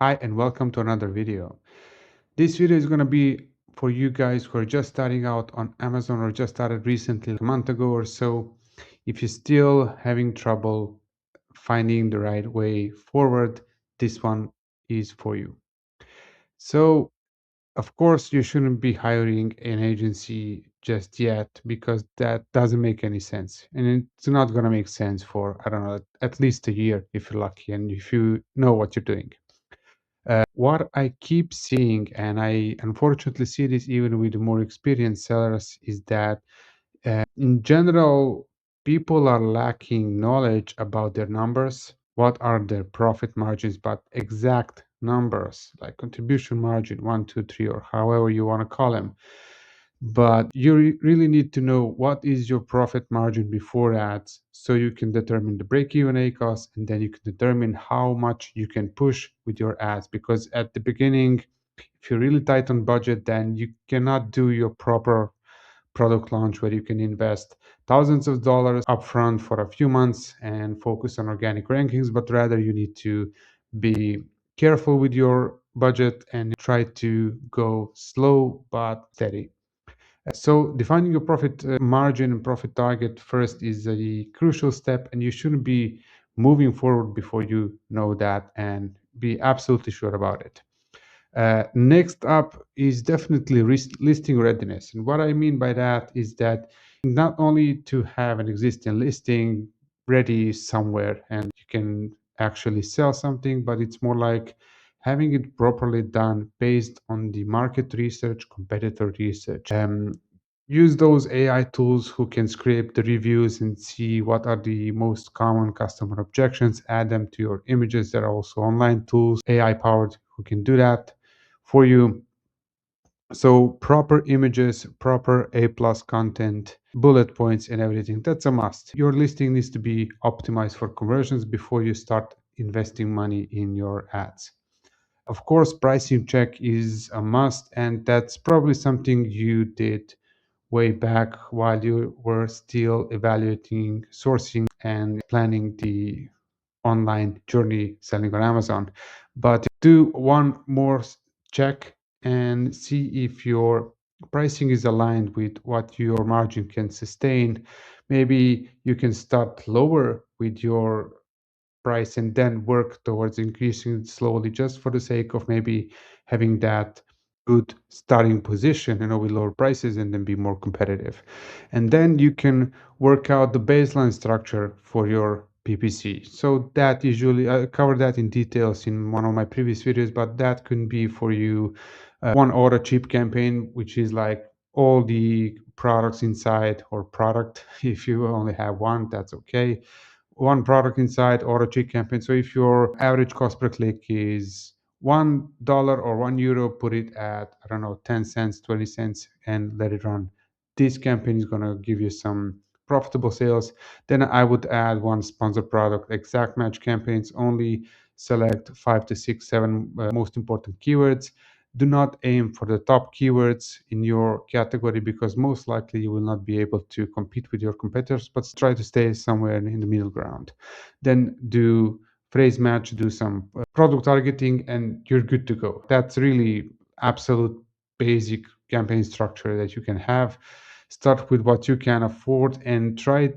Hi and welcome to another video. This video is going to be for you guys who are just starting out on Amazon or just started recently, like a month ago or so. If you're still having trouble finding the right way forward, this one is for you. So, of course, you shouldn't be hiring an agency just yet because that doesn't make any sense. And it's not going to make sense for, I don't know, at least a year if you're lucky and if you know what you're doing. What I keep seeing, and I unfortunately see this even with the more experienced sellers, is that in general, people are lacking knowledge about their numbers. What are their profit margins, but exact numbers like contribution margin, one, two, three, or however you want to call them. But you really need to know what is your profit margin before ads so you can determine the break-even ACoS, and then you can determine how much you can push with your ads. Because at the beginning, if you're really tight on budget, then you cannot do your proper product launch where you can invest thousands of dollars upfront for a few months and focus on organic rankings, but rather you need to be careful with your budget and try to go slow but steady. So defining your profit margin and profit target first is a crucial step, and you shouldn't be moving forward before you know that and be absolutely sure about it. Next up is definitely listing readiness. And what I mean by that is that not only to have an existing listing ready somewhere and you can actually sell something, but it's more like having it properly done based on the market research, competitor research. Use those AI tools who can scrape the reviews and see what are the most common customer objections, add them to your images. There are also online tools, AI powered, who can do that for you. So proper images, proper A plus content, bullet points and everything. That's a must. Your listing needs to be optimized for conversions before you start investing money in your ads. Of course, pricing check is a must, and that's probably something you did way back while you were still evaluating, sourcing, and planning the online journey selling on Amazon. But do one more check and see if your pricing is aligned with what your margin can sustain. Maybe you can start lower with your price and then work towards increasing it slowly just for the sake of maybe having that good starting position, with lower prices and then be more competitive. And then you can work out the baseline structure for your PPC. So that usually I cover that in details in one of my previous videos, but that can be for you one order cheap campaign, which is like all the products inside or product. If you only have one, that's okay, one product inside or a check campaign. So if your average cost per click is $1 or €1, put it at, I don't know, 10 cents, 20 cents, and let it run. This campaign is going to give you some profitable sales. Then I would add one sponsored product, exact match campaigns, only select 5 to 6, 7 most important keywords. Do not aim for the top keywords in your category because most likely you will not be able to compete with your competitors, but try to stay somewhere in the middle ground. Then do phrase match, do some product targeting, and you're good to go. That's really absolute basic campaign structure that you can have. Start with what you can afford and start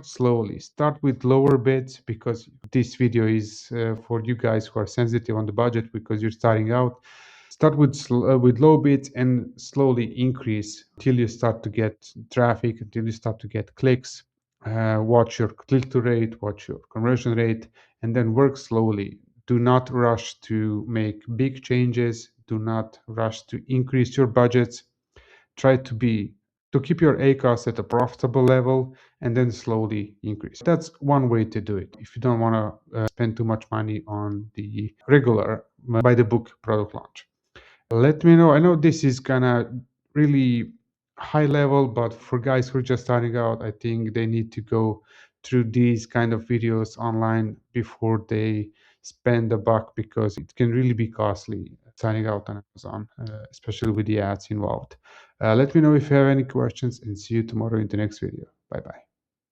slowly. Start with lower bids because this video is for you guys who are sensitive on the budget because you're starting out. Start with low bids and slowly increase until you start to get traffic, until you start to get clicks. Watch your click-through rate, watch your conversion rate, and then work slowly. Do not rush to make big changes. Do not rush to increase your budgets. Try to keep your ACoS at a profitable level and then slowly increase. That's one way to do it if you don't want to spend too much money on the regular by the book product launch. Let me know. I know this is kind of really high level, but for guys who are just starting out, I think they need to go through these kind of videos online before they spend a buck because it can really be costly signing out on Amazon, especially with the ads involved. Let me know if you have any questions and see you tomorrow in the next video. Bye bye.